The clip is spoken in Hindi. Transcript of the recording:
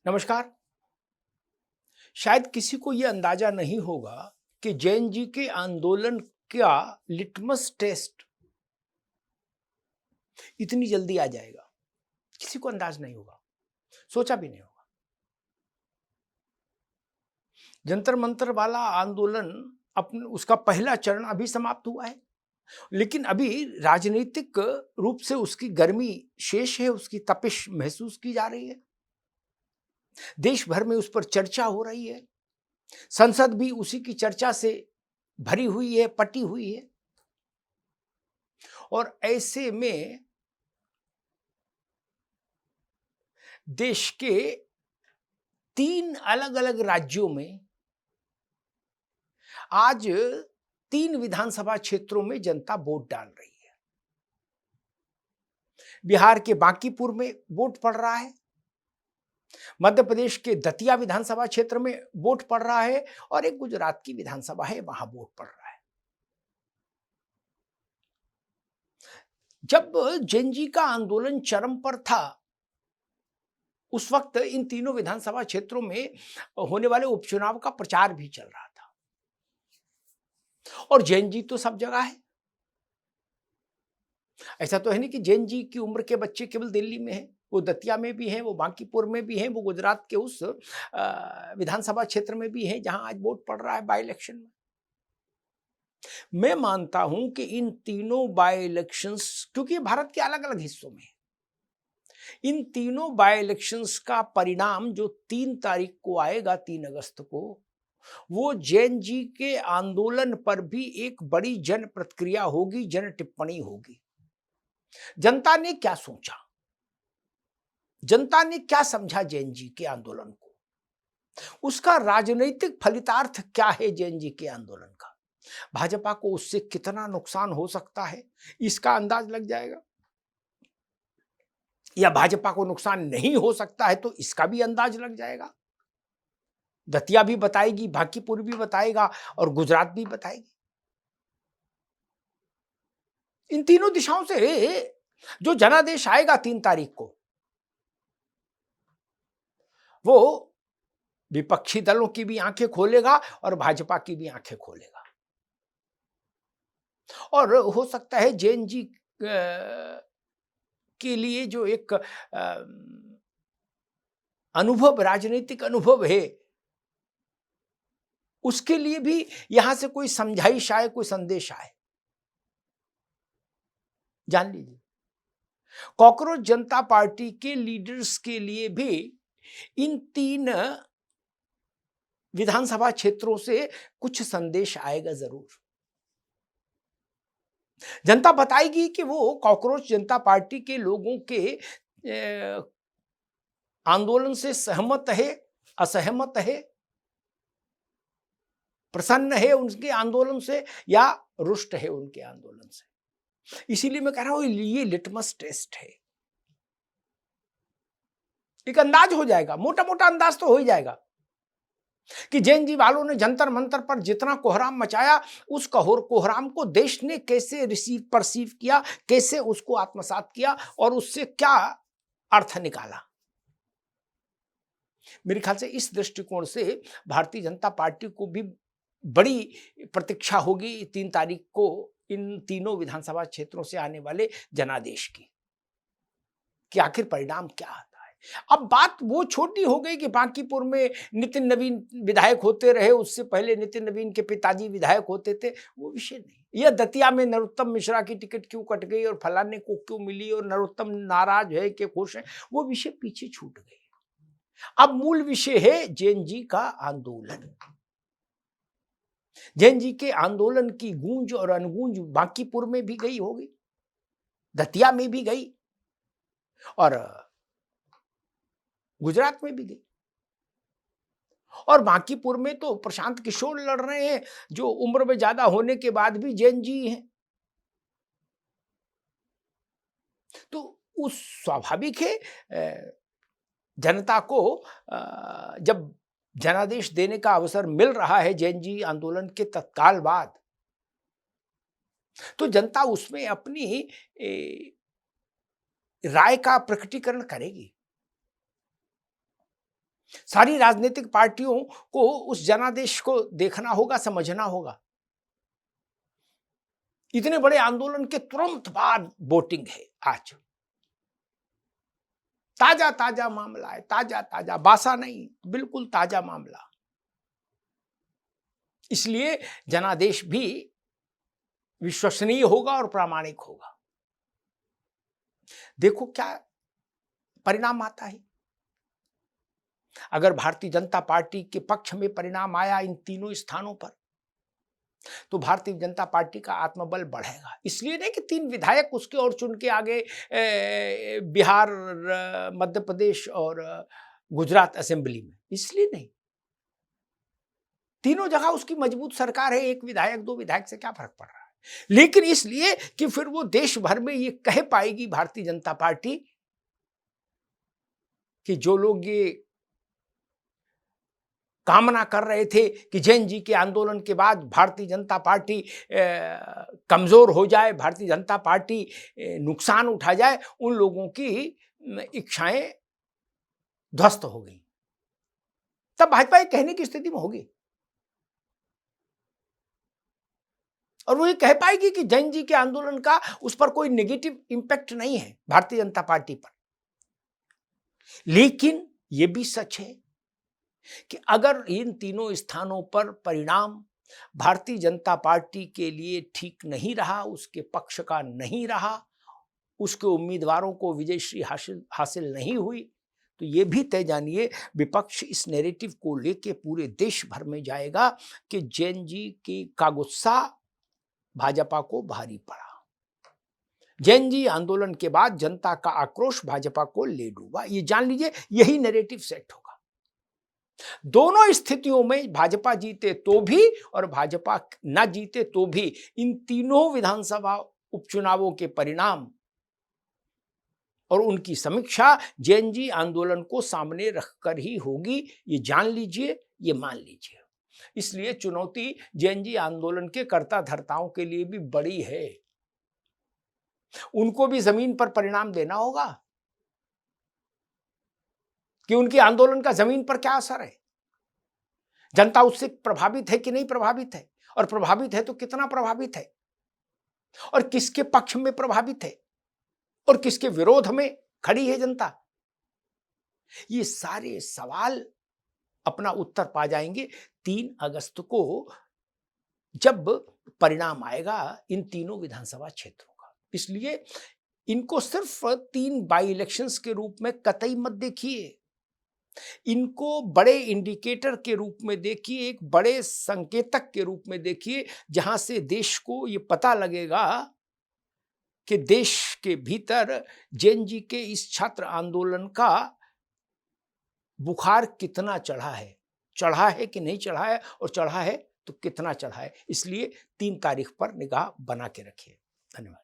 नमस्कार। शायद किसी को यह अंदाजा नहीं होगा कि जैन जी के आंदोलन का लिटमस टेस्ट इतनी जल्दी आ जाएगा। किसी को अंदाज नहीं होगा, सोचा भी नहीं होगा। जंतर मंतर वाला आंदोलन अपने उसका पहला चरण अभी समाप्त हुआ है, लेकिन अभी राजनीतिक रूप से उसकी गर्मी शेष है, उसकी तपिश महसूस की जा रही है। देश भर में उस पर चर्चा हो रही है। संसद भी उसी की चर्चा से भरी हुई है, पटी हुई है। और ऐसे में देश के 3 अलग-अलग राज्यों में आज 3 विधानसभा क्षेत्रों में जनता वोट डाल रही है। बिहार के बांकीपुर में वोट पड़ रहा है, मध्य प्रदेश के दतिया विधानसभा क्षेत्र में वोट पड़ रहा है और एक गुजरात की विधानसभा है, वहां वोट पड़ रहा है। जब जैन जी का आंदोलन चरम पर था, उस वक्त इन तीनों विधानसभा क्षेत्रों में होने वाले उपचुनाव का प्रचार भी चल रहा था। और जैन जी तो सब जगह है। ऐसा तो है नहीं कि जैन जी की उम्र के बच्चे केवल दिल्ली में हैं, वो दतिया में भी हैं, वो बांकीपुर में भी हैं, वो गुजरात के उस विधानसभा क्षेत्र में भी हैं जहां आज वोट पड़ रहा है बाई इलेक्शन में। मैं मानता हूं कि इन तीनों बाई इलेक्शंस, क्योंकि ये भारत के अलग अलग हिस्सों में है, इन तीनों बाई इलेक्शंस का परिणाम जो 3 तारीख को आएगा, 3 अगस्त को, वो जैन जी के आंदोलन पर भी एक बड़ी जन प्रतिक्रिया होगी, जन टिप्पणी होगी। जनता ने क्या सोचा, जनता ने क्या समझा जैन जी के आंदोलन को, उसका राजनीतिक फलितार्थ क्या है जैन जी के आंदोलन का, भाजपा को उससे कितना नुकसान हो सकता है इसका अंदाज लग जाएगा, या भाजपा को नुकसान नहीं हो सकता है तो इसका भी अंदाज लग जाएगा। दतिया भी बताएगी, बांकीपुर भी बताएगा और गुजरात भी बताएगी। इन तीनों दिशाओं से जो जनादेश आएगा 3 तारीख को, वो विपक्षी दलों की भी आंखें खोलेगा और भाजपा की भी आंखें खोलेगा। और हो सकता है जैन जी के लिए जो एक अनुभव, राजनीतिक अनुभव है, उसके लिए भी यहां से कोई समझाइश आए, कोई संदेश आए। जान लीजिए, कॉकरोच जनता पार्टी के लीडर्स के लिए भी इन 3 विधानसभा क्षेत्रों से कुछ संदेश आएगा जरूर। जनता बताएगी कि वो कॉकरोच जनता पार्टी के लोगों के आंदोलन से सहमत है, असहमत है, प्रसन्न है उनके आंदोलन से, या रुष्ट है उनके आंदोलन से। इसीलिए मैं कह रहा हूं ये लिटमस टेस्ट है। एक अंदाज हो जाएगा, मोटा मोटा अंदाज तो हो ही जाएगा कि जैन जी वालों ने जंतर मंतर पर जितना कोहराम मचाया, उस कोहराम को देश ने कैसे परसीव किया, कैसे उसको आत्मसात किया और उससे क्या अर्थ निकाला। मेरे ख्याल से इस दृष्टिकोण से भारतीय जनता पार्टी को भी बड़ी प्रतीक्षा होगी 3 तारीख को इन तीनों विधानसभा क्षेत्रों से आने वाले जनादेश की, कि आखिर परिणाम क्या आता है। अब बात वो छोटी हो गई कि बांकीपुर में नितिन नवीन विधायक होते रहे, उससे पहले नितिन नवीन के पिताजी विधायक होते थे, वो विषय नहीं। यह दतिया में नरोत्तम मिश्रा की टिकट क्यों कट गई और फलाने को क्यों मिली और नरोत्तम नाराज है कि खुश है, वो विषय पीछे छूट गई। अब मूल विषय है जैन जी का आंदोलन। जैन जी के आंदोलन की गूंज और अनगूंज बांकीपुर में भी गई होगी, दतिया में भी गई और गुजरात में भी गई। और बांकीपुर में तो प्रशांत किशोर लड़ रहे हैं, जो उम्र में ज्यादा होने के बाद भी जैन जी हैं। तो उस स्वाभाविक है जनता को जब जनादेश देने का अवसर मिल रहा है जैन जी आंदोलन के तत्काल बाद, तो जनता उसमें अपनी राय का प्रकटीकरण करेगी। सारी राजनीतिक पार्टियों को उस जनादेश को देखना होगा, समझना होगा। इतने बड़े आंदोलन के तुरंत बाद वोटिंग है आज। ताजा ताजा मामला है, ताजा ताजा, बासा नहीं, बिल्कुल ताजा मामला। इसलिए जनादेश भी विश्वसनीय होगा और प्रामाणिक होगा। देखो क्या परिणाम आता है। अगर भारतीय जनता पार्टी के पक्ष में परिणाम आया इन तीनों स्थानों पर, तो भारतीय जनता पार्टी का आत्मबल बढ़ेगा। इसलिए नहीं कि 3 विधायक उसके और चुन के आगे बिहार, मध्य प्रदेश और गुजरात असेंबली में, इसलिए नहीं। तीनों जगह उसकी मजबूत सरकार है, 1 विधायक 2 विधायक से क्या फर्क पड़ रहा है। लेकिन इसलिए कि फिर वो देश भर में ये कह पाएगी भारतीय जनता पार्टी कि जो लोग ये कामना कर रहे थे कि जैन जी के आंदोलन के बाद भारतीय जनता पार्टी कमजोर हो जाए, भारतीय जनता पार्टी नुकसान उठा जाए, उन लोगों की इच्छाएं ध्वस्त हो गई। तब भाजपा ये कहने की स्थिति में होगी और वो ये कह पाएगी कि जैन जी के आंदोलन का उस पर कोई नेगेटिव इंपैक्ट नहीं है भारतीय जनता पार्टी पर। लेकिन ये भी सच है कि अगर इन तीनों स्थानों पर परिणाम भारतीय जनता पार्टी के लिए ठीक नहीं रहा, उसके पक्ष का नहीं रहा, उसके उम्मीदवारों को विजयश्री हासिल नहीं हुई, तो ये भी तय जानिए विपक्ष इस नैरेटिव को लेके पूरे देश भर में जाएगा कि जैन जी का गुस्सा भाजपा को भारी पड़ा। जैन जी आंदोलन के बाद जनता का आक्रोश भाजपा को ले डूबा। ये जान लीजिए, यही नैरेटिव सेट होगा। दोनों स्थितियों में भाजपा जीते तो भी और भाजपा ना जीते तो भी इन तीनों विधानसभा उपचुनावों के परिणाम और उनकी समीक्षा जैन जी आंदोलन को सामने रखकर ही होगी। ये जान लीजिए, ये मान लीजिए। इसलिए चुनौती जैन जी आंदोलन के कर्ता धर्ताओं के लिए भी बड़ी है। उनको भी जमीन पर परिणाम देना होगा कि उनके आंदोलन का जमीन पर क्या असर है, जनता उससे प्रभावित है कि नहीं प्रभावित है, और प्रभावित है तो कितना प्रभावित है, और किसके पक्ष में प्रभावित है और किसके विरोध में खड़ी है जनता। ये सारे सवाल अपना उत्तर पा जाएंगे 3 अगस्त को, जब परिणाम आएगा इन तीनों विधानसभा क्षेत्रों का। इसलिए इनको सिर्फ 3 बाई इलेक्शंस के रूप में कतई मत देखिए, इनको बड़े इंडिकेटर के रूप में देखिए, एक बड़े संकेतक के रूप में देखिए, जहां से देश को ये पता लगेगा कि देश के भीतर जैन जी के इस छात्र आंदोलन का बुखार कितना चढ़ा है कि नहीं चढ़ा है, और चढ़ा है तो कितना चढ़ा है। इसलिए 3 तारीख पर निगाह बना के रखिए। धन्यवाद।